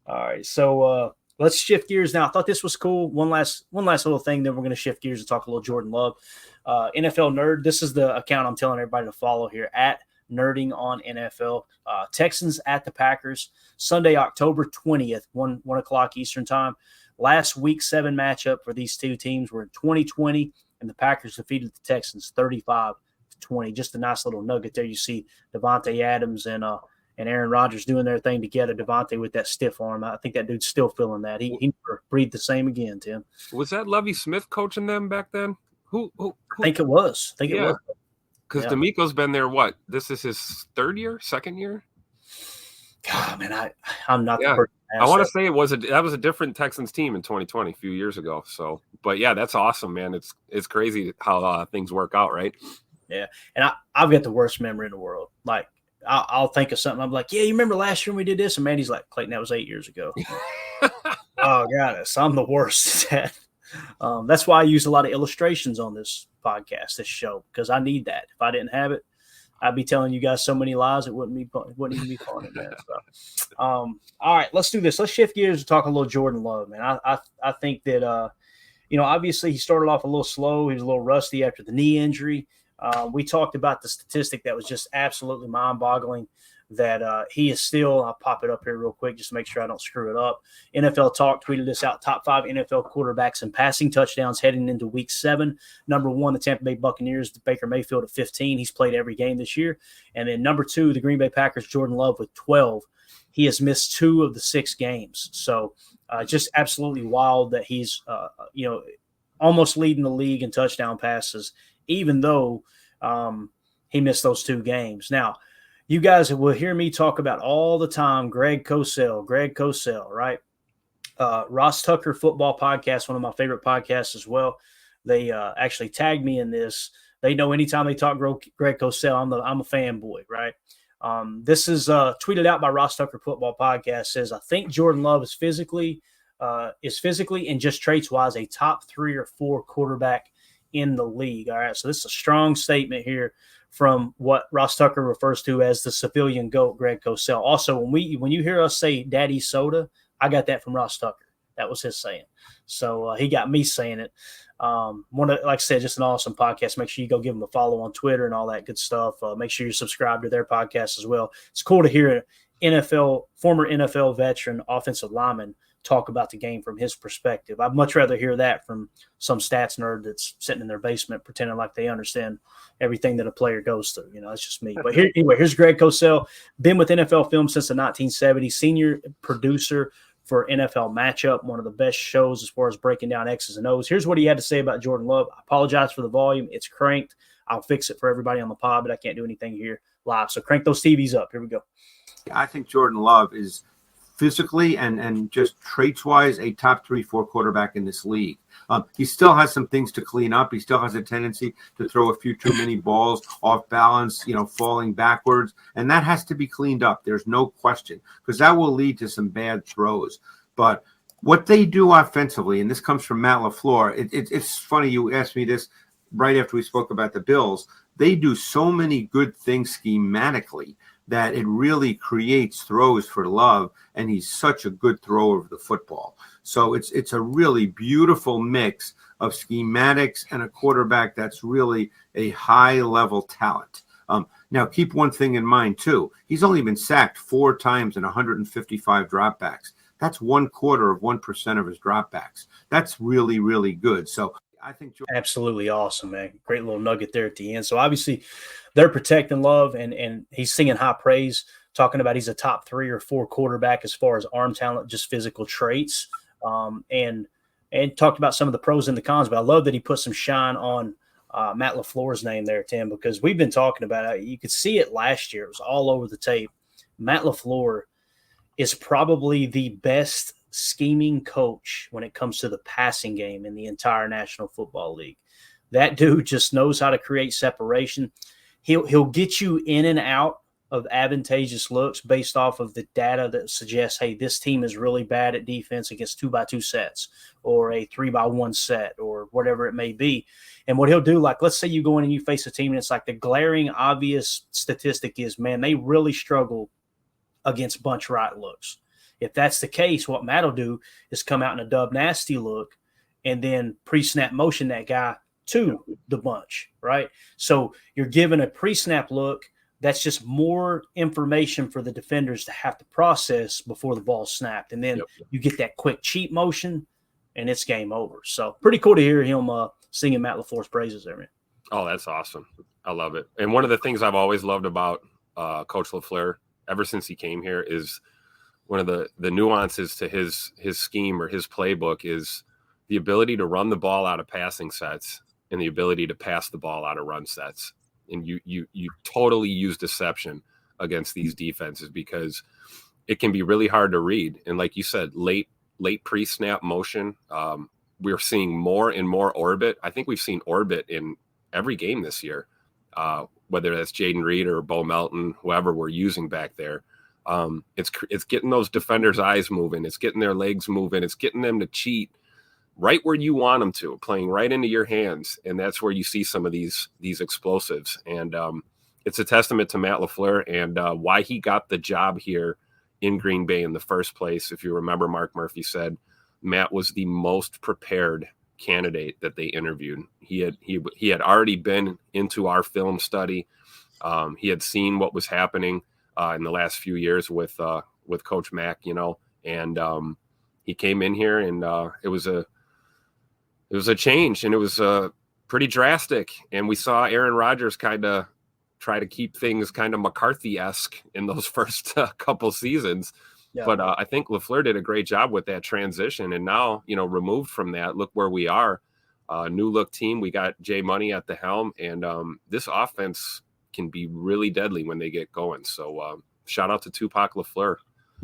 All right, so let's shift gears now. I thought this was cool. One last little thing, then we're going to shift gears and talk a little Jordan Love. NFL Nerd. This is the account I'm telling everybody to follow here at Nerding on NFL. Texans at the Packers, Sunday, October 20th, 1 o'clock Eastern time. Last week 7 matchup for these two teams were in 2020, and the Packers defeated the Texans 35-20. Just a nice little nugget there. You see Devontae Adams and Aaron Rodgers doing their thing together. Devontae with that stiff arm. I think that dude's still feeling that. He never breathed the same again, Tim. Was that Lovie Smith coaching them back then? Who? I think it was. It was. Because D'Amico's been there, what? This is his second year? God, man, I'm not the person. I want to say that was a different Texans team in 2020, a few years ago. So, but yeah, that's awesome, man. It's crazy how things work out, right? Yeah, and I've got the worst memory in the world. Like, I'll think of something. I'm like, yeah, you remember last year when we did this? And Mandy's like, Clayton, that was 8 years ago. Oh, God, I'm the worst at that. That's why I use a lot of illustrations on this podcast, this show, because I need that. If I didn't have it, I'd be telling you guys so many lies it wouldn't even be funny, man. So, all right, let's do this. Let's shift gears and talk a little Jordan Love, man. I think that obviously he started off a little slow. He was a little rusty after the knee injury. We talked about the statistic that was just absolutely mind-boggling, that he is still – I'll pop it up here real quick just to make sure I don't screw it up. NFL Talk tweeted this out: top 5 NFL quarterbacks in passing touchdowns heading into Week 7. Number 1, the Tampa Bay Buccaneers, Baker Mayfield at 15. He's played every game this year. And then number 2, the Green Bay Packers, Jordan Love with 12. He has missed 2 of the 6 games. So just absolutely wild that he's almost leading the league in touchdown passes, even though he missed those 2 games. Now, you guys will hear me talk about all the time Greg Cosel, right? Ross Tucker Football Podcast, one of my favorite podcasts as well. They actually tagged me in this. They know anytime they talk Greg Cosel, I'm a fanboy, right? This is tweeted out by Ross Tucker Football Podcast. Says, I think Jordan Love is physically and just traits-wise a top 3 or 4 quarterback in the league. All right, so this is a strong statement here from what Ross Tucker refers to as the civilian GOAT, Greg Cosel. Also, when you hear us say Daddy Soda, I got that from Ross Tucker. That was his saying. So he got me saying it. Like I said, just an awesome podcast. Make sure you go give them a follow on Twitter and all that good stuff. Make sure you subscribe to their podcast as well. It's cool to hear an former NFL veteran, offensive lineman, talk about the game from his perspective. I'd much rather hear that from some stats nerd that's sitting in their basement pretending like they understand everything that a player goes through. That's just me. But here's Greg Cosel. Been with NFL Film since the 1970s. Senior producer for NFL Matchup, one of the best shows as far as breaking down X's and O's. Here's what he had to say about Jordan Love. I apologize for the volume. It's cranked. I'll fix it for everybody on the pod, but I can't do anything here live. So crank those TVs up. Here we go. I think Jordan Love is physically and just traits-wise a top 3-4 quarterback in this league. He still has some things to clean up. He still has a tendency to throw a few too many balls off balance, falling backwards, and that has to be cleaned up. There's no question, because that will lead to some bad throws. But what they do offensively, and this comes from Matt LaFleur, it's funny you asked me this right after we spoke about the Bills. They do so many good things schematically that it really creates throws for Love, and he's such a good thrower of the football. So it's a really beautiful mix of schematics and a quarterback that's really a high-level talent. Now, keep one thing in mind, too. He's only been sacked 4 times in 155 dropbacks. That's 1/4% of his dropbacks. That's really, really good. So I think absolutely awesome, man. Great little nugget there at the end. So obviously they're protecting Love, and he's singing high praise, talking about he's a top 3 or 4 quarterback as far as arm talent, just physical traits, and talked about some of the pros and the cons. But I love that he put some shine on Matt LaFleur's name there, Tim, because we've been talking about it. You could see it last year. It was all over the tape. Matt LaFleur is probably the best scheming coach when it comes to the passing game in the entire National Football League. That dude just knows how to create separation. He'll get you in and out of advantageous looks based off of the data that suggests, hey, this team is really bad at defense against 2x2 sets or a 3x1 set or whatever it may be. And what he'll do, like, let's say you go in and you face a team and it's like the glaring obvious statistic is, man, they really struggle against bunch right looks. If that's the case, what Matt will do is come out in a dub nasty look and then pre-snap motion that guy to the bunch, right? So you're given a pre-snap look. That's just more information for the defenders to have to process before the ball's snapped. And then you get that quick cheat motion, and it's game over. So pretty cool to hear him singing Matt LaFleur's praises there, man. Oh, that's awesome. I love it. And one of the things I've always loved about Coach LaFleur ever since he came here is one of the nuances to his scheme or his playbook is the ability to run the ball out of passing sets and the ability to pass the ball out of run sets. And you totally use deception against these defenses because it can be really hard to read. And like you said, late pre-snap motion, we're seeing more and more orbit. I think we've seen orbit in every game this year, whether that's Jaden Reed or Bo Melton, whoever we're using back there. It's getting those defenders' eyes moving. It's getting their legs moving. It's getting them to cheat right where you want them to, playing right into your hands. And that's where you see some of these explosives. And it's a testament to Matt LaFleur and why he got the job here in Green Bay in the first place. If you remember, Mark Murphy said Matt was the most prepared candidate that they interviewed. He had already been into our film study. He had seen what was happening in the last few years with Coach Mack, and he came in here and it was a change, and it was pretty drastic. And we saw Aaron Rodgers kind of try to keep things kind of McCarthy-esque in those first couple seasons. Yeah. But I think LaFleur did a great job with that transition. And now, removed from that, look where we are. New look team. We got Jay Money at the helm, and this offense can be really deadly when they get going. So shout out to Tupac LaFleur,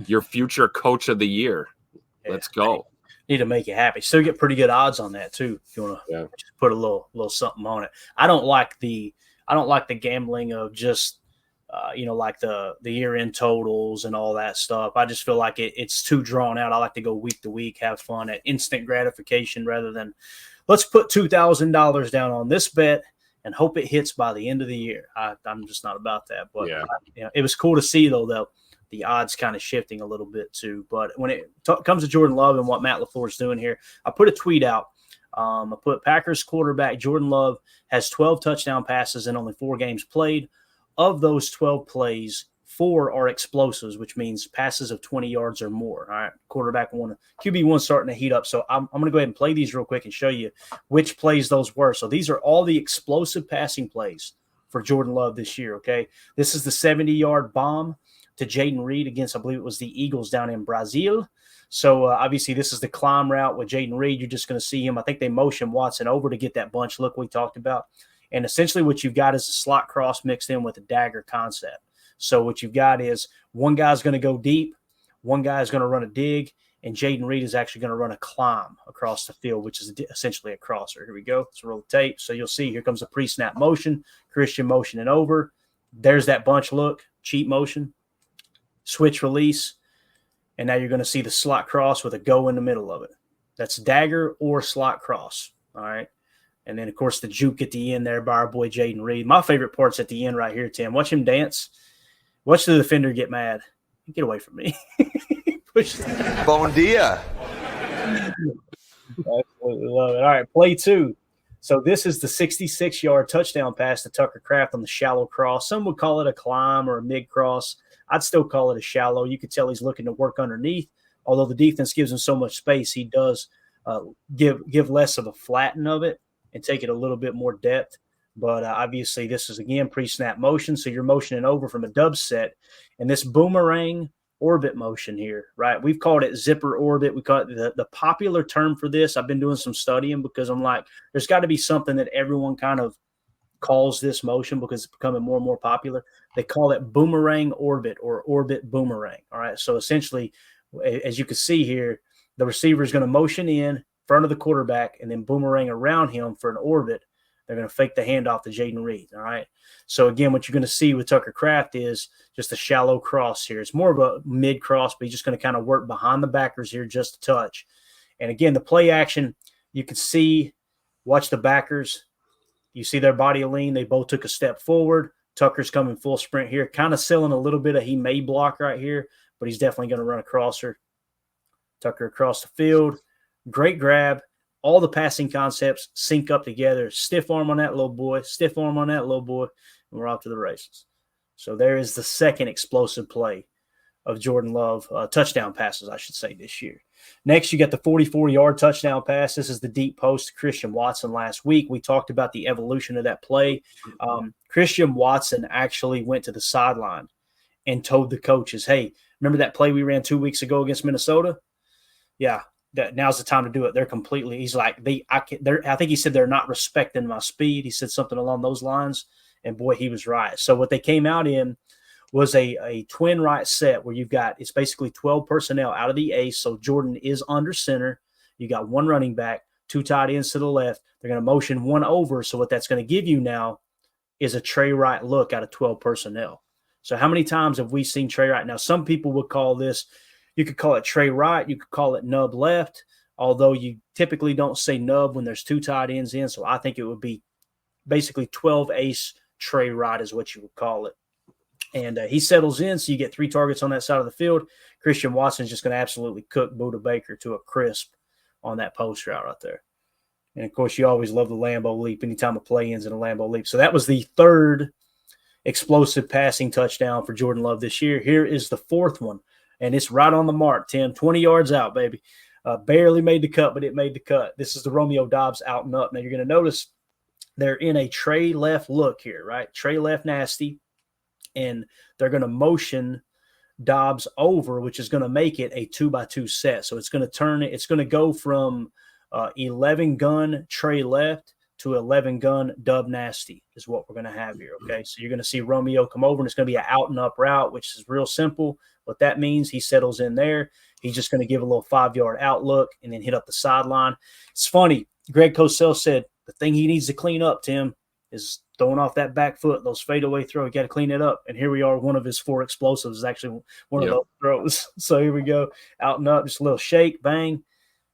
your future coach of the year. Let's go. Need to make you happy. Still get pretty good odds on that too. If you want to just put a little something on it. I don't like the gambling of just like the year-end totals and all that stuff. I just feel like it's too drawn out. I like to go week to week, have fun at instant gratification rather than let's put $2,000 down on this bet and hope it hits by the end of the year. I'm just not about that. But it was cool to see though the odds kind of shifting a little bit too. But when it comes to Jordan Love and what Matt LaFleur is doing here, I put a tweet out. I put Packers quarterback Jordan Love has 12 touchdown passes in only 4 games played. Of those 12 plays, 4 are explosives, which means passes of 20 yards or more. All right, quarterback one, QB1 starting to heat up. So I'm going to go ahead and play these real quick and show you which plays those were. So these are all the explosive passing plays for Jordan Love this year, okay? This is the 70-yard bomb to Jaden Reed against, I believe it was the Eagles down in Brazil. So obviously this is the climb route with Jaden Reed. You're just going to see him. I think they motion Watson over to get that bunch look we talked about. And essentially what you've got is a slot cross mixed in with a dagger concept. So what you've got is one guy's going to go deep, one guy's going to run a dig, and Jaden Reed is actually going to run a climb across the field, which is essentially a crosser. Here we go. Let's roll the tape. So you'll see here comes a pre-snap motion, Christian motioning over. There's that bunch look, cheat motion, switch release, and now you're going to see the slot cross with a go in the middle of it. That's dagger or slot cross, all right? And then, of course, the juke at the end there by our boy Jaden Reed. My favorite part's at the end right here, Tim. Watch him dance. Watch the defender get mad. Get away from me. Bon dia. Absolutely love it. All right, play 2. So this is the 66-yard touchdown pass to Tucker Kraft on the shallow cross. Some would call it a climb or a mid-cross. I'd still call it a shallow. You could tell he's looking to work underneath. Although the defense gives him so much space, he does give less of a flatten of it and take it a little bit more depth. But obviously this is, again, pre-snap motion, so you're motioning over from a dub set. And this boomerang orbit motion here, right? We've called it zipper orbit. We call it the popular term for this. I've been doing some studying because I'm like, there's got to be something that everyone kind of calls this motion because it's becoming more and more popular. They call it boomerang orbit or orbit boomerang, all right? So essentially, as you can see here, the receiver is going to motion in front of the quarterback and then boomerang around him for an orbit. They're going to fake the handoff to Jaden Reed, all right? So, again, what you're going to see with Tucker Kraft is just a shallow cross here. It's more of a mid-cross, but he's just going to kind of work behind the backers here just a touch. And, again, the play action, you can see, watch the backers. You see their body lean. They both took a step forward. Tucker's coming full sprint here, kind of selling a little bit of he may block right here, but he's definitely going to run a crosser. Tucker across the field. Great grab. All the passing concepts sync up together. Stiff arm on that little boy. Stiff arm on that little boy. And we're off to the races. So there is the second explosive play of Jordan Love, touchdown passes, I should say, this year. Next, you got the 44-yard touchdown pass. This is the deep post to Christian Watson last week. We talked about the evolution of that play. Christian Watson actually went to the sideline and told the coaches, hey, remember that play we ran 2 weeks ago against Minnesota? Yeah, now's the time to do it. They're completely – he's like, I think he said they're not respecting my speed. He said something along those lines, and, boy, he was right. So what they came out in was a twin right set where you've got – it's basically 12 personnel out of the ace, so Jordan is under center. You got one running back, two tight ends to the left. They're going to motion one over, so what that's going to give you now is a Trey Wright look out of 12 personnel. So how many times have we seen Trey Wright? Now, some people would call this – you could call it Trey Wright. You could call it nub left, although you typically don't say nub when there's two tight ends in. So I think it would be basically 12 ace Trey Wright is what you would call it. And he settles in, so you get 3 targets on that side of the field. Christian Watson's just going to absolutely cook Buda Baker to a crisp on that post route right there. And, of course, you always love the Lambeau leap anytime a play ends in a Lambeau leap. So that was the third explosive passing touchdown for Jordan Love this year. Here is the fourth one, and it's right on the mark, Tim. 20 yards out, baby. Barely made the cut, but it made the cut. This is the Romeo Doubs out and up. Now, you're going to notice they're in a Trey left look here, right? Trey left nasty. And they're going to motion Doubs over, which is going to make it a 2-by-2 set. So it's going to turn it. It's going to go from 11 gun Trey left to 11 gun Dub nasty is what we're going to have here. Okay, so you're going to see Romeo come over, and it's going to be an out and up route, which is real simple. What that means, he settles in there. He's just going to give a little 5-yard outlook and then hit up the sideline. It's funny. Greg Cosel said the thing he needs to clean up, Tim, is throwing off that back foot, those fadeaway throw. You got to clean it up. And here we are. One of his 4 explosives is actually one of those throws. So here we go. Out and up, just a little shake, bang.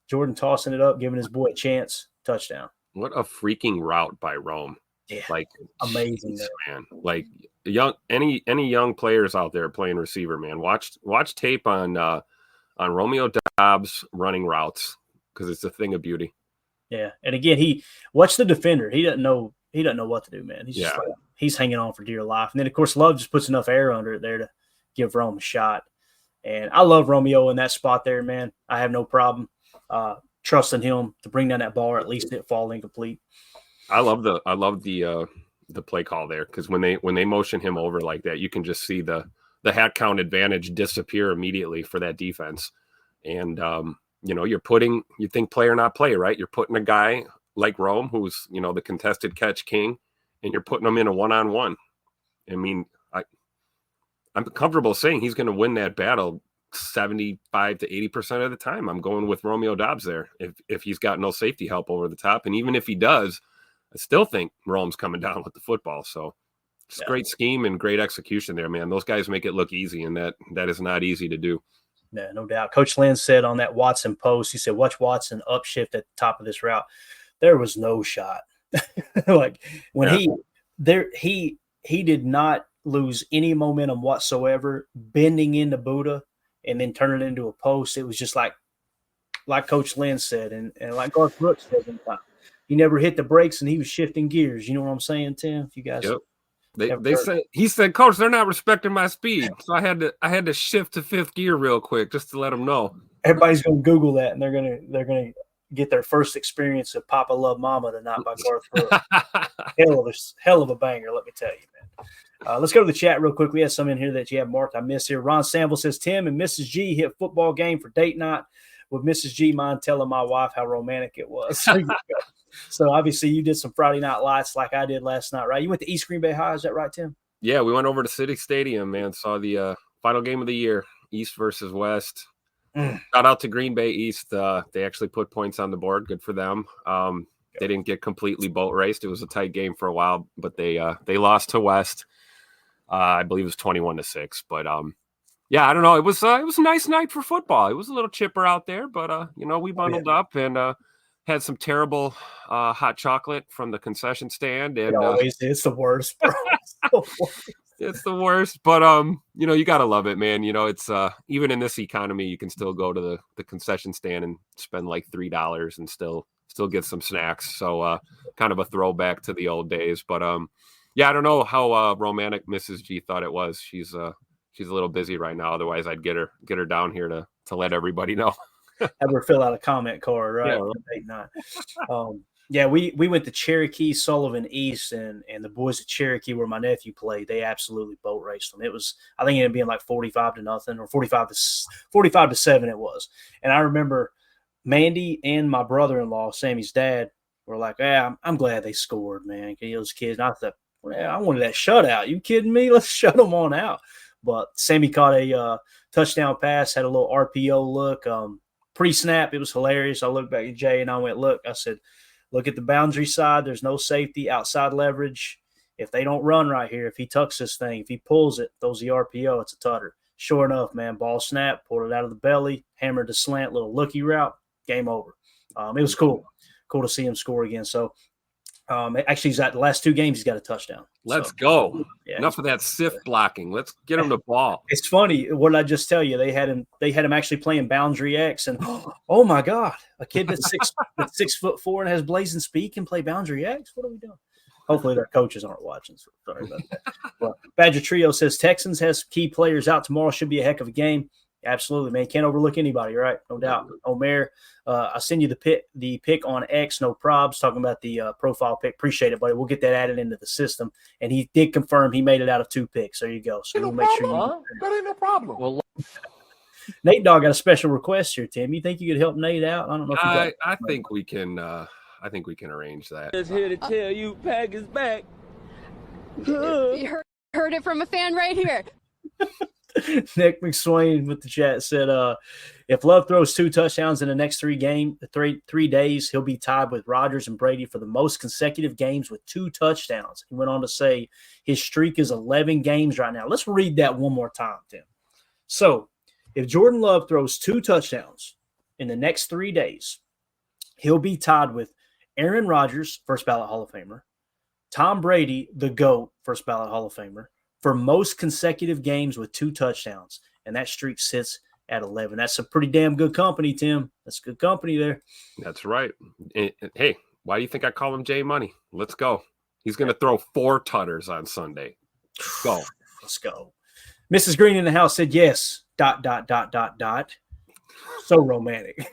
Jordan tossing it up, giving his boy a chance. Touchdown. What a freaking route by Rome. Yeah. Like amazing, geez, man. Like any young players out there playing receiver, man. Watch tape on Romeo Doubs running routes because it's a thing of beauty. Yeah. And again, watch the defender. He doesn't know what to do, man. He's just he's hanging on for dear life. And then, of course, Love just puts enough air under it there to give Rome a shot. And I love Romeo in that spot there, man. I have no problem trusting him to bring down that ball, or at least it fall incomplete. I love the play call there because when they motion him over like that, you can just see the hat count advantage disappear immediately for that defense. And you think play or not play, right? You're putting a guy like Rome, who's, the contested catch king, and you're putting him in a one-on-one. I mean, I'm comfortable saying he's going to win that battle 75 to 80% of the time. I'm going with Romeo Doubs there if he's got no safety help over the top. And even if he does, I still think Rome's coming down with the football. So it's great scheme and great execution there, man. Those guys make it look easy, and that is not easy to do. Yeah, no doubt. Coach Lynn said on that Watson post, he said, watch Watson upshift at the top of this route. There was no shot. Like when he did not lose any momentum whatsoever, bending into Buda and then turning it into a post. It was just like Coach Lynn said, and like Garth Brooks said one time, he never hit the brakes and he was shifting gears. You know what I'm saying, Tim? If you guys, he said, Coach, they're not respecting my speed, so I had to shift to 5th gear real quick just to let them know. Everybody's going to Google that, and they're going to get their first experience of Papa Love Mama tonight by Garth Brooks. hell of a banger, let me tell you, man. Let's go to the chat real quick. We have some in here that you have marked I missed here. Ron Sample says, Tim and Mrs. G hit football game for date night. Would Mrs. G mind telling my wife how romantic it was? So obviously you did some Friday night lights like I did last night, right? You went to East Green Bay High, is that right, Tim? Yeah, we went over to City Stadium, man. Saw the final game of the year, East versus West. Shout out to Green Bay East. They actually put points on the board. Good for them. They didn't get completely boat raced. It was a tight game for a while, but they lost to West. I believe it was 21-6. But I don't know. It was a nice night for football. It was a little chipper out there, but we bundled up and had some terrible hot chocolate from the concession stand. And it's the worst, bro. It's the worst. It's the worst, but you gotta love it, man. It's even in this economy, you can still go to the concession stand and spend like $3 and still get some snacks. So kind of a throwback to the old days. But yeah, I don't know how romantic Mrs. G thought it was. She's a little busy right now. Otherwise, I'd get her down here to let everybody know. Have her fill out a comment card, right? Yeah, Yeah, we went to Cherokee, Sullivan East, and the boys at Cherokee, where my nephew played, they absolutely boat raced them. It was, I think it ended up being like 45-0 or 45-7 it was. And I remember Mandy and my brother-in-law, Sammy's dad, were like, "Yeah, I'm glad they scored, man." Those kids, and I thought, well, I wanted that shutout. You kidding me? Let's shut them on out. But Sammy caught a touchdown pass, had a little RPO look. Pre-snap, it was hilarious. I looked back at Jay and I went, "Look," I said, "look at the boundary side. There's no safety, outside leverage. If they don't run right here, if he tucks this thing, if he pulls it, throws the RPO, it's a tutter." Sure enough, man, ball snap, pulled it out of the belly, hammered the slant, little looky route, game over. It was cool to see him score again. So actually, he's at the last two games, he's got a touchdown. Let's go. Yeah, enough of that sift blocking. Let's get him the ball. It's funny. What did I just tell you? They had him actually playing boundary X, and oh my God, a kid that's 6'4" and has blazing speed can play boundary X. What are we doing? Hopefully their coaches aren't watching. So sorry about that. Well, Badger Trio says Texans has key players out tomorrow. Should be a heck of a game. Absolutely, man. Can't overlook anybody, right? No doubt. Omer, I send you the pick on X, no probs, talking about the profile pick. Appreciate it, buddy. We'll get that added into the system. And he did confirm he made it out of 2 picks. There you go. So we'll make sure that ain't no problem. Well, Nate Dogg got a special request here, Tim. You think you could help Nate out? I don't know if I think we can arrange that. Just here to tell you, Pack is back. You heard it from a fan right here. Nick McSwain with the chat said, if Love throws 2 touchdowns in the next 3 days, he'll be tied with Rodgers and Brady for the most consecutive games with 2 touchdowns. He went on to say his streak is 11 games right now. Let's read that one more time, Tim. So if Jordan Love throws 2 touchdowns in the next 3 days, he'll be tied with Aaron Rodgers, first ballot Hall of Famer, Tom Brady, the GOAT, first ballot Hall of Famer, for most consecutive games with 2 touchdowns. And that streak sits at 11. That's a pretty damn good company, Tim. That's good company there. That's right. And, hey, why do you think I call him J Money? Let's go. He's going to throw 4 tutters on Sunday. Go. Let's go. Mrs. Green in the house said yes, ... So romantic.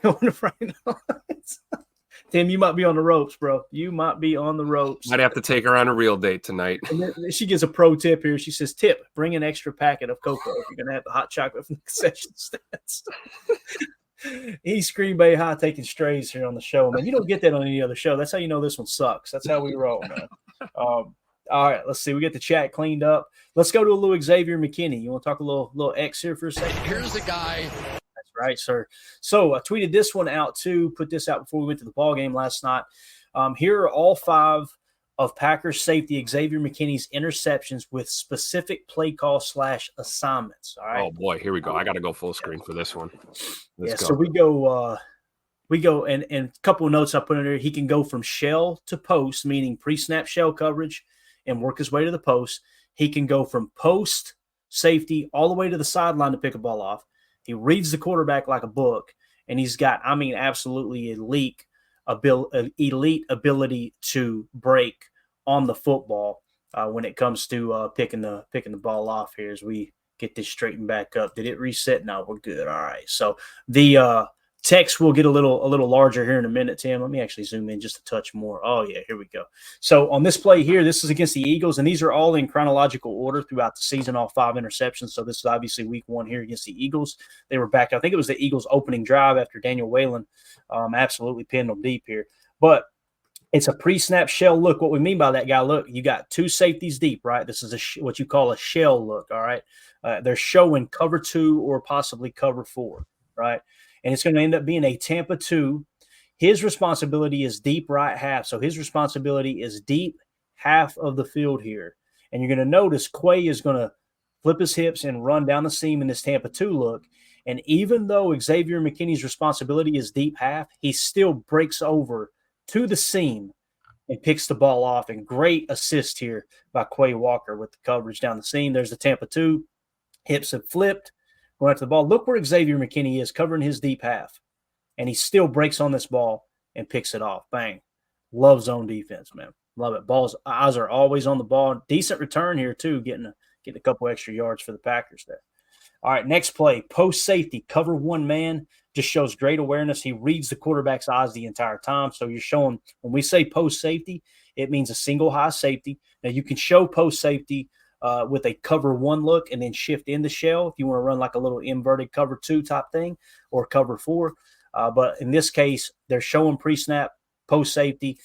Tim, you might be on the ropes, bro. You might be on the ropes. I'd have to take her on a real date tonight. And then she gives a pro tip here. She says, "Tip, bring an extra packet of cocoa if you're going to have the hot chocolate from the concession stands." East Green Bay High taking strays here on the show, man. You don't get that on any other show. That's how you know this one sucks. That's how we roll, man. All right, let's see. We get the chat cleaned up. Let's go to a little Xavier McKinney. You want to talk a little X here for a second? Here's the guy. Right, sir. So I tweeted this one out too, put this out before we went to the ball game last night. Here are all 5 of Packers safety Xavier McKinney's interceptions with specific play call / assignments. All right. Oh boy, here we go. I got to go full screen for this one. Let's go. So we go and a couple of notes I put in there. He can go from shell to post, meaning pre-snap shell coverage, and work his way to the post. He can go from post safety all the way to the sideline to pick a ball off. He reads the quarterback like a book, and he's got, absolutely elite ability to break on the football when it comes to picking the ball off here as we get this straightened back up. Did it reset? No, we're good. All right. So the text will get a little larger here in a minute, Tim. Let me actually zoom in just a touch more. Oh, yeah, here we go. So on this play here, this is against the Eagles, and these are all in chronological order throughout the season, all 5 interceptions. So this is obviously week 1 here against the Eagles. They were back. I think it was the Eagles' opening drive after Daniel Whalen absolutely pinned them deep here. But it's a pre-snap shell look. What we mean by that, guy, look, you got 2 safeties deep, right? This is what you call a shell look, all right? They're showing cover 2 or possibly cover 4, right? And it's going to end up being a Tampa 2. His responsibility is deep right half. So his responsibility is deep half of the field here. And you're going to notice Quay is going to flip his hips and run down the seam in this Tampa 2 look. And even though Xavier McKinney's responsibility is deep half, he still breaks over to the seam and picks the ball off. And great assist here by Quay Walker with the coverage down the seam. There's the Tampa 2. Hips have flipped. Going after the ball. Look where Xavier McKinney is, covering his deep half. And he still breaks on this ball and picks it off. Bang. Love zone defense, man. Love it. Eyes are always on the ball. Decent return here, too, getting a couple extra yards for the Packers there. All right, next play, post safety, cover one man, just shows great awareness. He reads the quarterback's eyes the entire time. So you're showing, when we say post safety, it means a single high safety. Now you can show post safety with a cover one look and then shift in the shell if you want to run like a little inverted cover two type thing or cover four. But in this case, they're showing pre-snap post safety.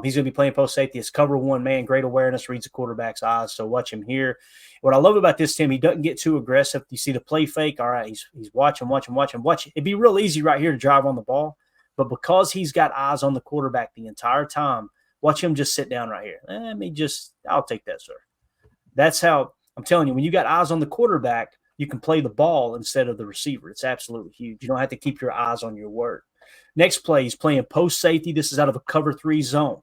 He's going to be playing post safety. It's cover one man, great awareness, reads the quarterback's eyes. So watch him here. What I love about this, Tim, he doesn't get too aggressive. You see the play fake. All right, he's watching. It'd be real easy right here to drive on the ball. But because he's got eyes on the quarterback the entire time, watch him just sit down right here. I'll take that, sir. That's how I'm telling you, when you got eyes on the quarterback, you can play the ball instead of the receiver. It's absolutely huge. You don't have to keep your eyes on your work. Next play, he's playing post safety. This is out of a cover three zone.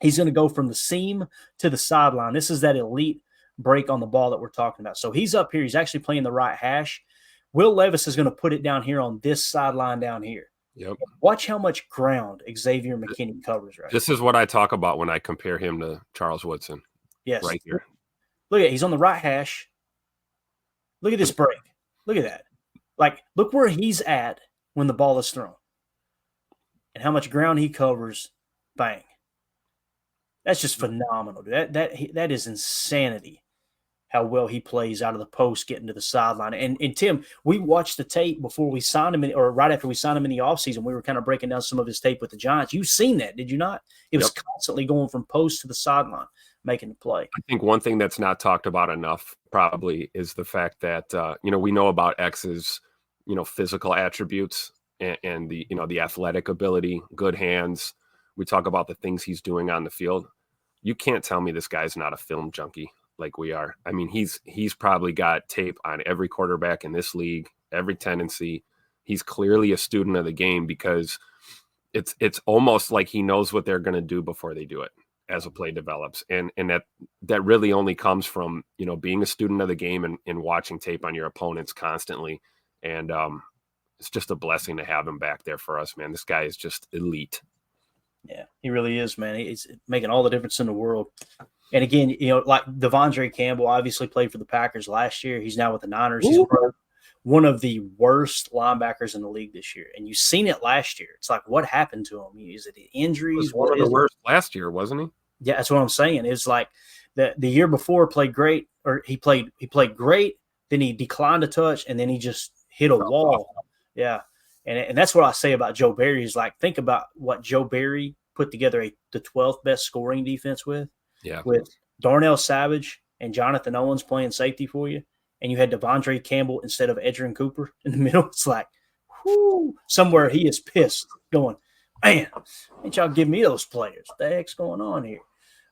He's going to go from the seam to the sideline. This is that elite break on the ball that we're talking about. So he's up here. He's actually playing the right hash. Will Levis is going to put it down here on this sideline down here. Yep. Watch how much ground Xavier McKinney covers right This is what I talk about when I compare him to Charles Woodson. Yes. Right here. Look at it. He's on the right hash. Look at this break. Look at that. Like, look where he's at when the ball is thrown. And how much ground he covers. Bang. That's just phenomenal. That is insanity how well he plays out of the post getting to the sideline. And Tim, we watched the tape before we signed him, or right after we signed him in the offseason. We were kind of breaking down some of his tape with the Giants. You've seen that, did you not? It was constantly going from post to the sideline, making the play. I think one thing that's not talked about enough probably is the fact that, we know about X's, physical attributes and the, the athletic ability, good hands. We talk about the things he's doing on the field. You can't tell me this guy's not a film junkie like we are. I mean, he's probably got tape on every quarterback in this league, every tendency. He's clearly a student of the game because it's almost like he knows what they're going to do before they do it as a play develops. And that really only comes from, being a student of the game and watching tape on your opponents constantly. And it's just a blessing to have him back there for us, man. This guy is just elite. Yeah, he really is, man. He's making all the difference in the world. And again, like Devondre Campbell obviously played for the Packers last year. He's now with the Niners. He's one of the worst linebackers in the league this year. And you've seen it last year. It's like, what happened to him? Is it injuries? He was one of the worst last year, wasn't he? Yeah, that's what I'm saying. It's like the year before played great, or he played great, then he declined a touch, and then he just hit a wall. Yeah. And that's what I say about Joe Barry is like, think about what Joe Barry put together the 12th best scoring defense with. Yeah. With Darnell Savage and Jonathan Owens playing safety for you. And you had Devondre Campbell instead of Edgerrin Cooper in the middle. It's like, whoo, somewhere he is pissed going, man, ain't y'all give me those players. What the heck's going on here?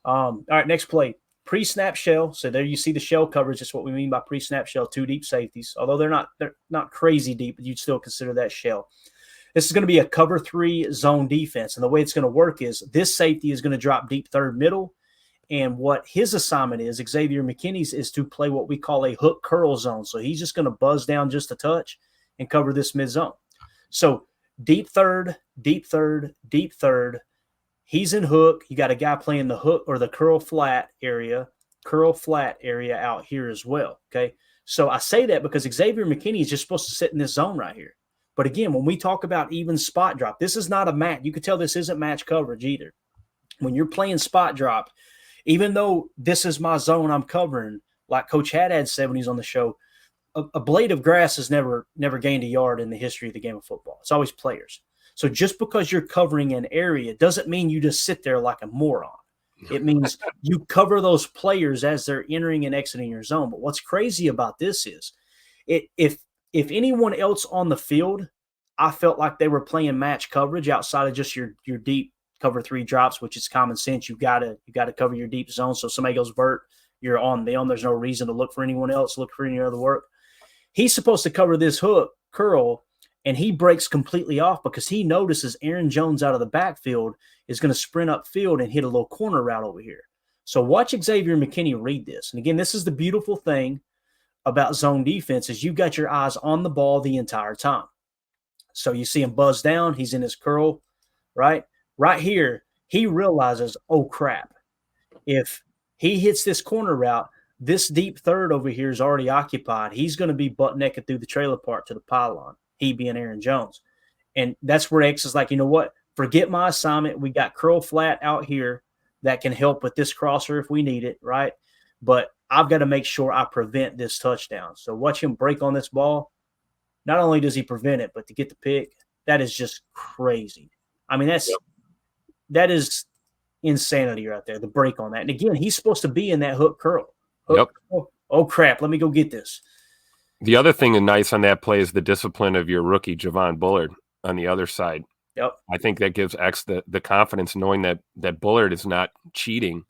All right, next play. Pre-snap shell. So there you see the shell coverage. That's what we mean by pre-snap shell, two deep safeties. Although they're not crazy deep, but you'd still consider that shell. This is going to be a cover three zone defense. And the way it's going to work is this safety is going to drop deep third middle. And what his assignment is, Xavier McKinney's, is to play what we call a hook curl zone. So he's just going to buzz down just a touch and cover this mid zone. So deep third, deep third, deep third. He's in hook. You got a guy playing the hook or the curl flat area out here as well. Okay. So I say that because Xavier McKinney is just supposed to sit in this zone right here. But again, when we talk about even spot drop, this is not a match. You could tell this isn't match coverage either. When you're playing spot drop, even though this is my zone I'm covering, like Coach Haddad said when he's on the show, a blade of grass has never gained a yard in the history of the game of football. It's always players. So just because you're covering an area doesn't mean you just sit there like a moron. It means you cover those players as they're entering and exiting your zone. But what's crazy about this is if anyone else on the field, I felt like they were playing match coverage outside of just your deep cover three drops, which is common sense. You gotta cover your deep zone. So if somebody goes vert, you're on them. There's no reason to look for anyone else, look for any other work. He's supposed to cover this hook curl and he breaks completely off because he notices Aaron Jones out of the backfield is going to sprint upfield and hit a little corner route over here. So watch Xavier McKinney read this. And again, this is the beautiful thing about zone defense is you've got your eyes on the ball the entire time. So you see him buzz down. He's in his curl, right? Right here, he realizes, oh, crap. If he hits this corner route, this deep third over here is already occupied. He's going to be butt naked through the trailer park to the pylon, he being Aaron Jones. And that's where X is like, you know what? Forget my assignment. We got curl flat out here that can help with this crosser if we need it, right? But I've got to make sure I prevent this touchdown. So watch him break on this ball. Not only does he prevent it, but to get the pick, that is just crazy. I mean, that is insanity right there, the break on that. And again, he's supposed to be in that hook curl. Oh, crap. Let me go get this. The other thing nice on that play is the discipline of your rookie, Javon Bullard, on the other side. Yep. I think that gives X the confidence knowing that Bullard is not cheating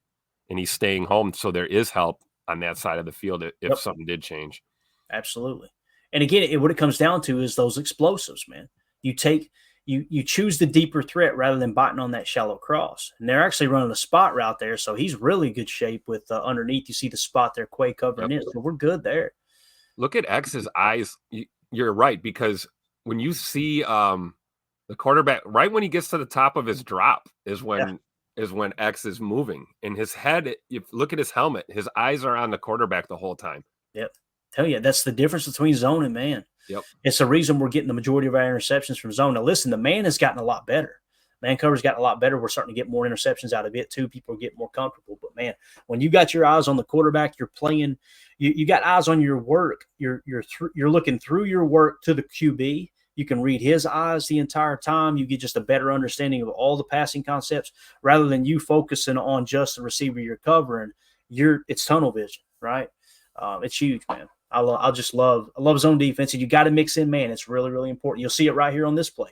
and he's staying home. So there is help on that side of the field if something did change. Absolutely. And again, what it comes down to is those explosives, man. You choose the deeper threat rather than biting on that shallow cross. And they're actually running a spot route there, so he's really good shape with underneath. You see the spot there, Quay covering it, so we're good there. Look at X's eyes. You're right, because when you see the quarterback, right when he gets to the top of his drop is when X is moving. And his head, if look at his helmet, his eyes are on the quarterback the whole time. Yep. Tell you, that's the difference between zone and man. Yep. It's the reason we're getting the majority of our interceptions from zone. Now, listen, the man has gotten a lot better. Man cover's gotten a lot better. We're starting to get more interceptions out of it, too. People get more comfortable. But, man, when you got your eyes on the quarterback, you're playing – you got eyes on your work. You're looking through your work to the QB. You can read his eyes the entire time. You get just a better understanding of all the passing concepts rather than you focusing on just the receiver you're covering. It's tunnel vision, right? It's huge, man. I love zone defense, and you got to mix in man. It's really, really important. You'll see it right here on this play.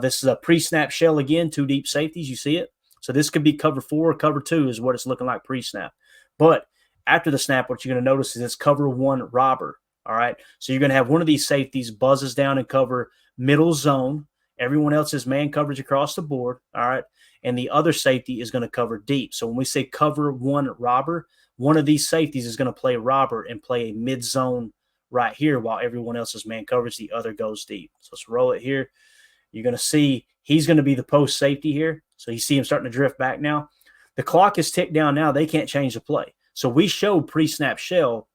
This is a pre-snap shell again, 2 deep safeties. You see it? So this could be cover 4 or cover 2 is what it's looking like pre-snap. But after the snap, what you're going to notice is it's cover 1 robber. All right. So you're going to have one of these safeties buzzes down and cover middle zone. Everyone else is man coverage across the board. All right. And the other safety is going to cover deep. So when we say cover 1 robber, one of these safeties is going to play robber and play a mid-zone right here while everyone else's man coverage. The other goes deep. So let's roll it here. You're going to see he's going to be the post safety here. So you see him starting to drift back now. The clock is ticked down now. They can't change the play. So we showed pre-snap shell.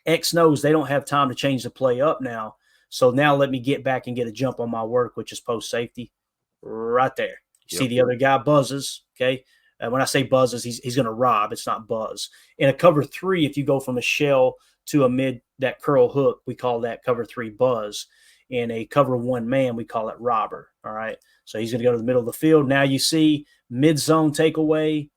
X knows they don't have time to change the play up now. So now let me get back and get a jump on my work, which is post safety right there. You see the other guy buzzes, okay? When I say buzzes, he's going to rob. It's not buzz. In a cover 3, if you go from a shell to a mid, that curl hook, we call that cover 3 buzz. In a cover 1 man, we call it robber. All right. So he's going to go to the middle of the field. Now you see mid-zone takeaway,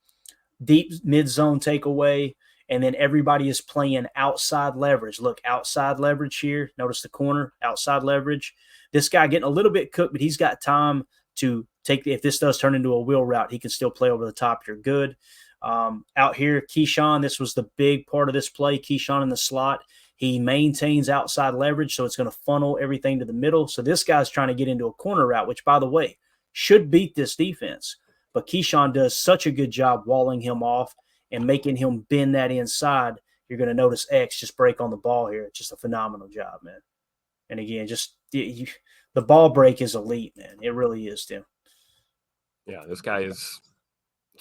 deep mid-zone takeaway, and then everybody is playing outside leverage. Look, outside leverage here. Notice the corner, outside leverage. This guy getting a little bit cooked, but he's got time to take, if this does turn into a wheel route, he can still play over the top. You're good. Out here, Keyshawn, this was the big part of this play. Keyshawn in the slot. He maintains outside leverage, so it's going to funnel everything to the middle. So this guy's trying to get into a corner route, which, by the way, should beat this defense. But Keyshawn does such a good job walling him off and making him bend that inside. You're going to notice X just break on the ball here. It's just a phenomenal job, man. And again, just the ball break is elite, man. It really is, Tim. Yeah, this guy it's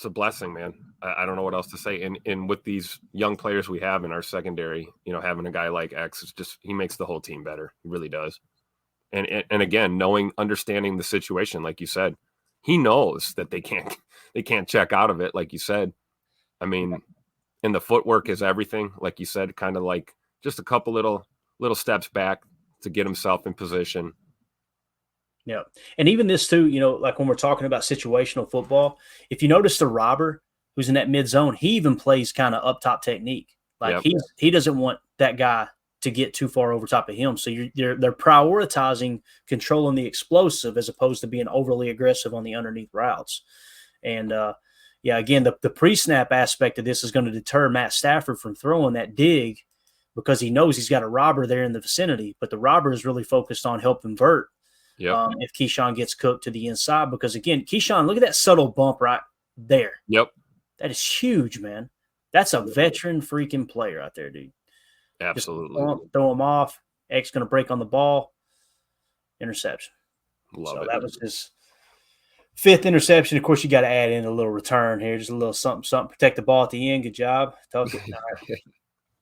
a blessing, man. I don't know what else to say. And with these young players we have in our secondary, having a guy like X is just, he makes the whole team better. He really does. And again, understanding the situation, like you said, he knows that they can't check out of it, like you said. I mean, and the footwork is everything, like you said, kind of like just a couple little steps back to get himself in position. Yeah. And even this too, like when we're talking about situational football, if you notice the robber who's in that mid zone, he even plays kind of up top technique. Like he doesn't want that guy to get too far over top of him. So they're prioritizing controlling the explosive as opposed to being overly aggressive on the underneath routes. And again, the pre-snap aspect of this is going to deter Matt Stafford from throwing that dig because he knows he's got a robber there in the vicinity, but the robber is really focused on helping Vert. Yep. If Keyshawn gets cooked to the inside. Because, again, Keyshawn, look at that subtle bump right there. Yep. That is huge, man. That's a veteran freaking player out there, dude. Absolutely. Just throw him off. X going to break on the ball. Interception. Love it. That was his 5th interception. Of course, you got to add in a little return here, just a little something. Protect the ball at the end. Good job. Tuck it.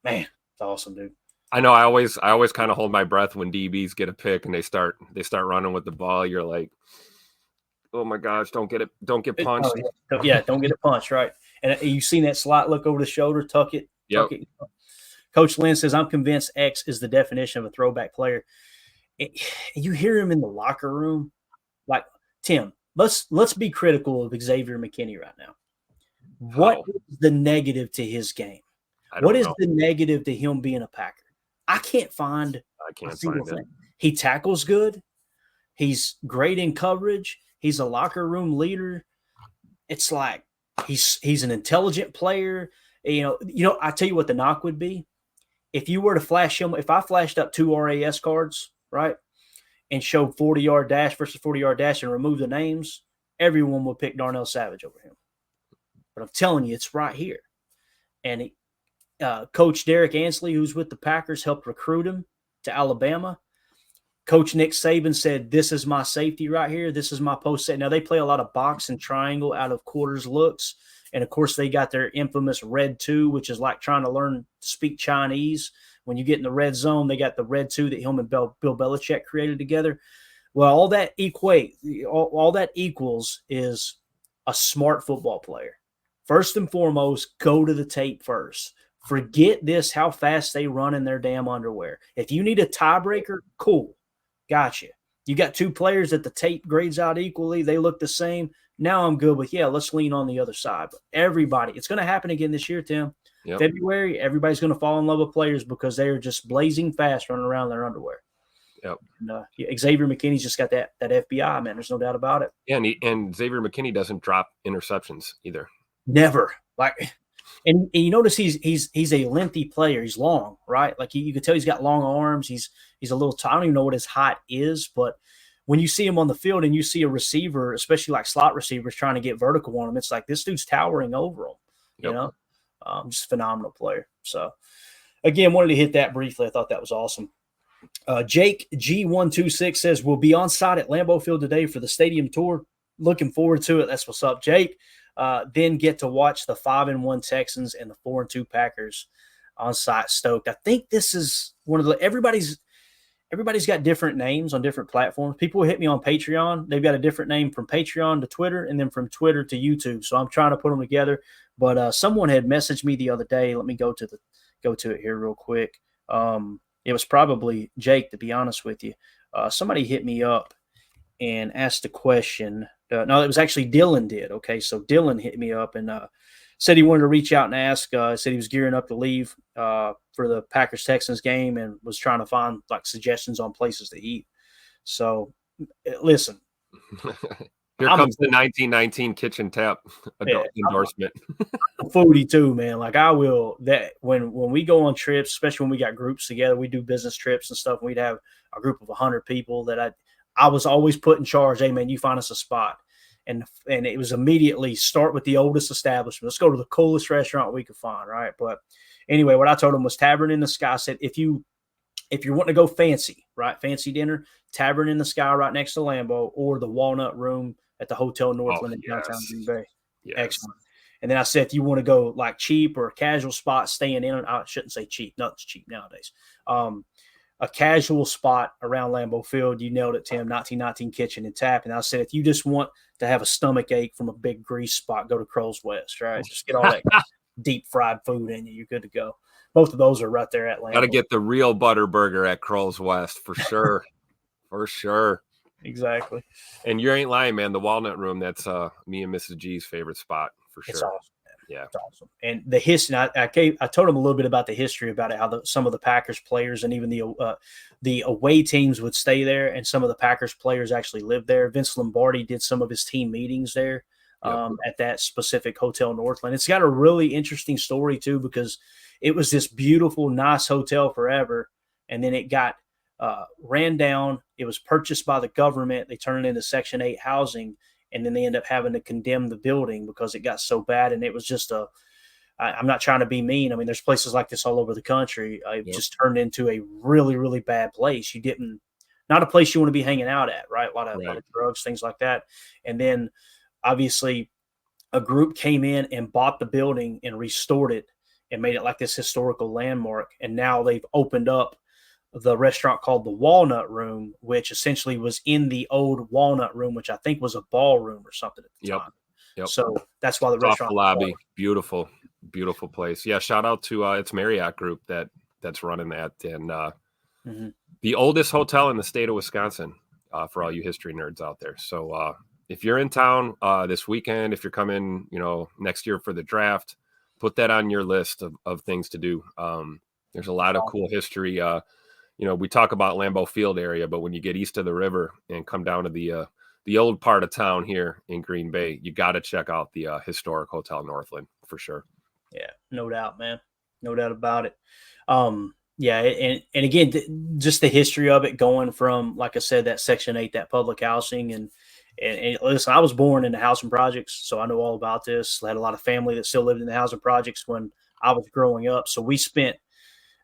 Man, it's awesome, dude. I know. I always kind of hold my breath when DBs get a pick and they start running with the ball. You're like, oh my gosh, don't get punched. Don't get it punched, right? And you've seen that slot look over the shoulder, tuck it. Coach Lynn says, I'm convinced X is the definition of a throwback player. You hear him in the locker room, like, Tim, let's be critical of Xavier McKinney right now. What is the negative to his game? What is the negative to him being a Packer? I can't find a single thing. He tackles good. He's great in coverage. He's a locker room leader. It's like he's an intelligent player. You know, I tell you what the knock would be. If you were to flash him, if I flashed up 2 RAS cards, right, and showed 40-yard dash versus 40-yard dash and removed the names, everyone would pick Darnell Savage over him. But I'm telling you, it's right here. And Coach Derek Ansley, who's with the Packers, helped recruit him to Alabama. Coach Nick Saban said, this is my safety right here. This is my post set. Now, they play a lot of box and triangle out of quarters looks. And, of course, they got their infamous red 2, which is like trying to learn to speak Chinese. When you get in the red zone, they got the red 2 that him and Bill Belichick created together. Well, all that equals is a smart football player. First and foremost, go to the tape first. Forget this, how fast they run in their damn underwear. If you need a tiebreaker, cool. Gotcha. You got 2 players that the tape grades out equally. They look the same. Now I'm good with, let's lean on the other side. But everybody, it's going to happen again this year, Tim. Yep. February, everybody's going to fall in love with players because they are just blazing fast running around in their underwear. Yep. And, Xavier McKinney's just got that FBI, man. There's no doubt about it. Yeah, and Xavier McKinney doesn't drop interceptions either. Never. And you notice he's a lengthy player. He's long, right? Like you can tell he's got long arms. He's a little – I don't even know what his height is, but when you see him on the field and you see a receiver, especially like slot receivers trying to get vertical on him, it's like this dude's towering over him, you know? Just a phenomenal player. So, again, wanted to hit that briefly. I thought that was awesome. Jake G126 says, we'll be on site at Lambeau Field today for the stadium tour. Looking forward to it. That's what's up, Jake. Then get to watch the 5-1 Texans and the 4-2 Packers on site. Stoked. I think this is one of the everybody's got different names on different platforms. People hit me on Patreon. They've got a different name from Patreon to Twitter and then from Twitter to YouTube. So I'm trying to put them together. But someone had messaged me the other day. Let me go to it here real quick. It was probably Jake, to be honest with you. Somebody hit me up and asked a question. No, it was actually Dylan did. Okay, so Dylan hit me up and said he wanted to reach out and ask. Said he was gearing up to leave for the Packers-Texans game and was trying to find like suggestions on places to eat. So, listen. Here comes the 1919 kitchen tap endorsement. I'm a foodie too, man. Like I will that when we go on trips, especially when we got groups together, we do business trips and stuff. And we'd have a group of 100 people that I was always put in charge. Hey man, you find us a spot. And it was immediately start with the oldest establishment. Let's go to the coolest restaurant we could find, right? But anyway, what I told him was Tavern in the Sky. I said, if you're wanting to go fancy, right? Fancy dinner, Tavern in the Sky right next to Lambeau or the Walnut Room at the Hotel Northland in downtown Green Bay. Yes. Excellent. And then I said, if you want to go like cheap or a casual spot, staying in, I shouldn't say cheap. Nothing's cheap nowadays. A casual spot around Lambeau Field, you nailed it, Tim, 1919 Kitchen and Tap. And I said, if you just want to have a stomach ache from a big grease spot, go to Crow's West, right? Just get all that deep fried food in you. You're good to go. Both of those are right there at Lambeau. Got to get the real butter burger at Crow's West for sure. For sure. Exactly. And you ain't lying, man. The Walnut Room, that's me and Mrs. G's favorite spot for sure. It's awesome. Yeah, it's awesome. And the history, I told him a little bit about the history about it, how some of the Packers players and even the away teams would stay there, and some of the Packers players actually lived there. Vince Lombardi did some of his team meetings there at that specific Hotel Northland. It's got a really interesting story too, because it was this beautiful, nice hotel forever, and then it got ran down. It was purchased by the government. They turned it into Section 8 housing, and then they end up having to condemn the building because it got so bad. And it was just I'm not trying to be mean. I mean, there's places like this all over the country. It just turned into a really, really bad place. Not a place you want to be hanging out at, right? A lot of drugs, things like that. And then obviously a group came in and bought the building and restored it and made it like this historical landmark. And now they've opened up the restaurant called the Walnut Room, which essentially was in the old Walnut Room, which I think was a ballroom or something at the time. So that's why the restaurant lobby, beautiful place. Yeah, shout out to it's Marriott Group that's running that, and the oldest hotel in the state of Wisconsin, for all you history nerds out there. So if you're in town this weekend, if you're coming, next year for the draft, put that on your list of things to do. There's a lot of cool history. We talk about Lambeau Field area, but when you get east of the river and come down to the old part of town here in Green Bay, you got to check out the historic Hotel Northland for sure. Yeah, no doubt, man. No doubt about it. Yeah, and again, just the history of it going from, like I said, that Section 8, that public housing. And listen, I was born in the housing projects, so I know all about this. I had a lot of family that still lived in the housing projects when I was growing up. So we spent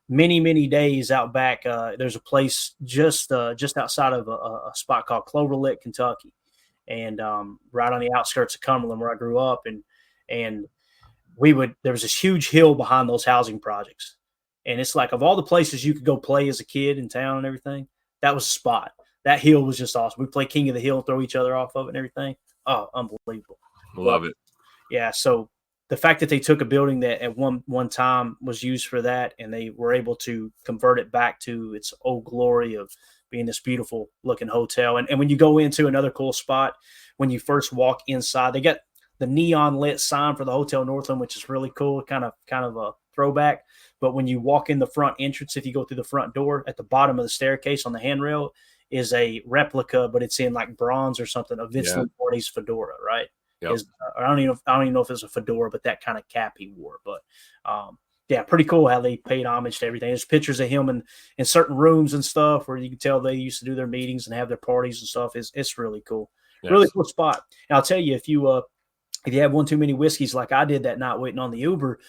many, many days out back. There's a place just outside of a spot called Clover Lick, Kentucky, and right on the outskirts of Cumberland where I grew up. And there was this huge hill behind those housing projects. And it's like, of all the places you could go play as a kid in town and everything, that was a spot. That hill was just awesome. We play King of the Hill and throw each other off of it and everything. Oh, unbelievable. Love it. Yeah. So the fact that they took a building that at one time was used for that, and they were able to convert it back to its old glory of being this beautiful looking hotel. And when you go into another cool spot, when you first walk inside, they got the neon lit sign for the Hotel Northland, which is really cool, kind of a throwback. But when you walk in the front entrance, if you go through the front door, at the bottom of the staircase on the handrail is a replica, but it's in like bronze or something of Vince Lombardi's fedora, right? Yep. I don't even know if it's a fedora, but that kind of cap he wore. But yeah, pretty cool how they paid homage to everything. There's pictures of him in certain rooms and stuff where you can tell they used to do their meetings and have their parties and stuff. It's really cool. Yes. Really cool spot. And I'll tell you, if you have one too many whiskeys like I did that night waiting on the Uber,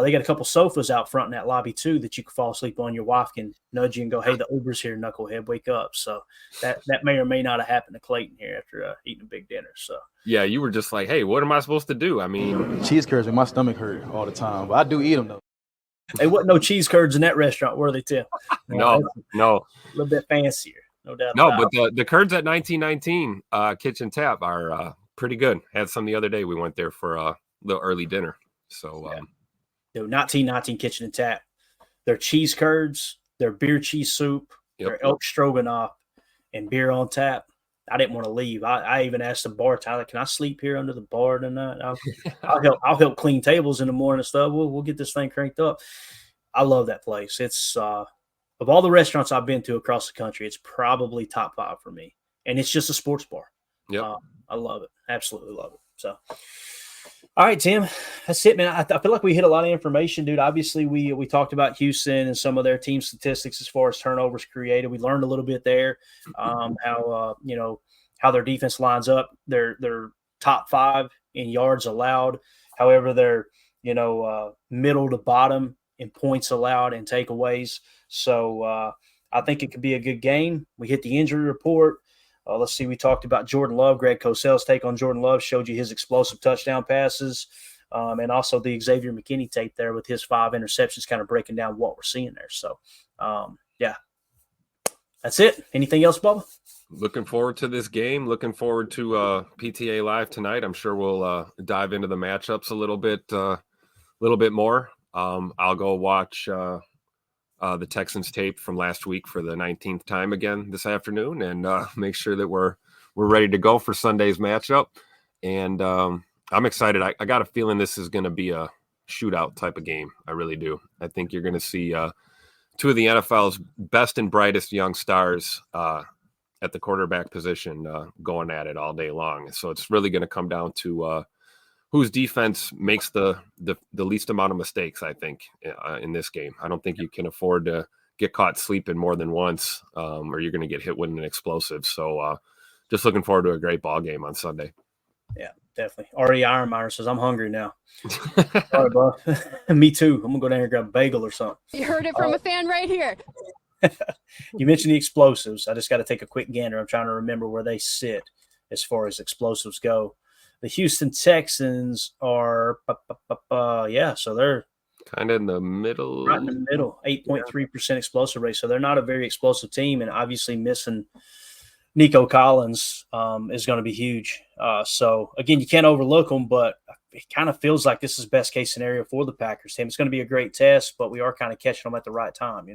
they got a couple sofas out front in that lobby too that you can fall asleep on. Your wife can nudge you and go, "Hey, the Uber's here, knucklehead, wake up." So that may or may not have happened to Clayton here after eating a big dinner. So yeah, you were just like, "Hey, what am I supposed to do?" I mean, cheese curds make my stomach hurt all the time, but I do eat them though. There wasn't no cheese curds in that restaurant, were they, Tim? No. A little bit fancier, no doubt. No, but the curds at 1919 Kitchen Tap are pretty good. Had some the other day. We went there for a little early dinner. So, Dude, 1919 Kitchen and Tap. Their cheese curds, their beer cheese soup, their elk stroganoff, and beer on tap. I didn't want to leave. I even asked the bartender, "Can I sleep here under the bar tonight? I'll help clean tables in the morning and stuff. We'll get this thing cranked up." I love that place. It's of all the restaurants I've been to across the country, it's probably top 5 for me. And it's just a sports bar. Yeah, I love it. Absolutely love it. So, all right, Tim, that's it, man. I feel like we hit a lot of information, dude. Obviously, we talked about Houston and some of their team statistics as far as turnovers created. We learned a little bit there, how their defense lines up. They're top 5 in yards allowed. However, they're middle to bottom in points allowed and takeaways. So I think it could be a good game. We hit the injury report. Let's see. We talked about Jordan Love. Greg Cosel's take on Jordan Love showed you his explosive touchdown passes, and also the Xavier McKinney tape there with his 5 interceptions, kind of breaking down what we're seeing there. So, yeah, that's it. Anything else, Bubba? Looking forward to this game. Looking forward to PTA Live tonight. I'm sure we'll dive into the matchups a little bit more. I'll go watch the Texans tape from last week for the 19th time again this afternoon, and make sure that we're ready to go for Sunday's matchup. And I'm excited. I got a feeling this is going to be a shootout type of game. I really do. I think you're going to see 2 of the NFL's best and brightest young stars at the quarterback position going at it all day long. So it's really going to come down to whose defense makes the least amount of mistakes, I think, in this game. I don't think you can afford to get caught sleeping more than once, or you're going to get hit with an explosive. So just looking forward to a great ball game on Sunday. Yeah, definitely. Already Ironminer says, I'm hungry now. All right, bro. Me too. I'm going to go down here and grab a bagel or something. You heard it from a fan right here. You mentioned the explosives. I just got to take a quick gander. I'm trying to remember where they sit as far as explosives go. The Houston Texans are, so they're kind of in the middle. Right in the middle, 8.3% explosive rate. So they're not a very explosive team, and obviously missing Nico Collins is going to be huge. So, again, you can't overlook them, but it kind of feels like this is best case scenario for the Packers team. It's going to be a great test, but we are kind of catching them at the right time,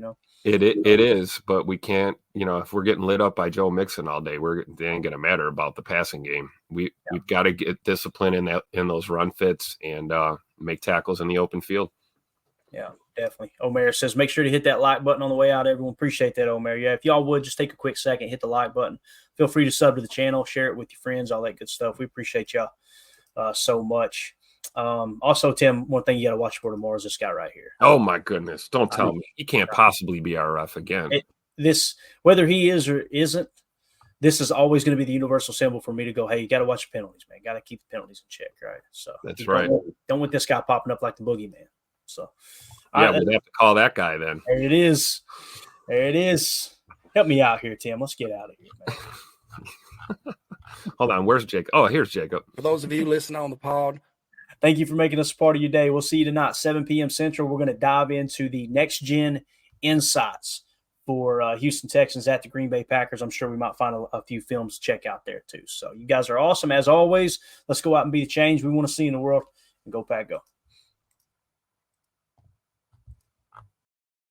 It is, but we can't, if we're getting lit up by Joe Mixon all day, they ain't going to matter about the passing game. We've got to get discipline in those run fits and make tackles in the open field. Yeah, definitely. Omer says, make sure to hit that like button on the way out, everyone. Appreciate that, Omer. Yeah, if y'all would, just take a quick second, hit the like button. Feel free to sub to the channel, share it with your friends, all that good stuff. We appreciate y'all so much. Also, Tim, one thing you got to watch for tomorrow is this guy right here. Oh, my goodness. Don't tell me. He can't possibly be our ref again. Whether he is or isn't, this is always going to be the universal symbol for me to go, hey, you got to watch the penalties, man. Got to keep the penalties in check, right? So that's right. Don't want this guy popping up like the boogeyman. So, yeah, we'd have to call that guy then. There it is. Help me out here, Tim. Let's get out of here, man. Hold on. Where's Jacob? Oh, here's Jacob. For those of you listening on the pod, thank you for making us a part of your day. We'll see you tonight, 7 p.m. Central. We're going to dive into the next-gen insights for Houston Texans at the Green Bay Packers. I'm sure we might find a few films to check out there too. So you guys are awesome. As always, let's go out and be the change we want to see in the world, and go Pack Go.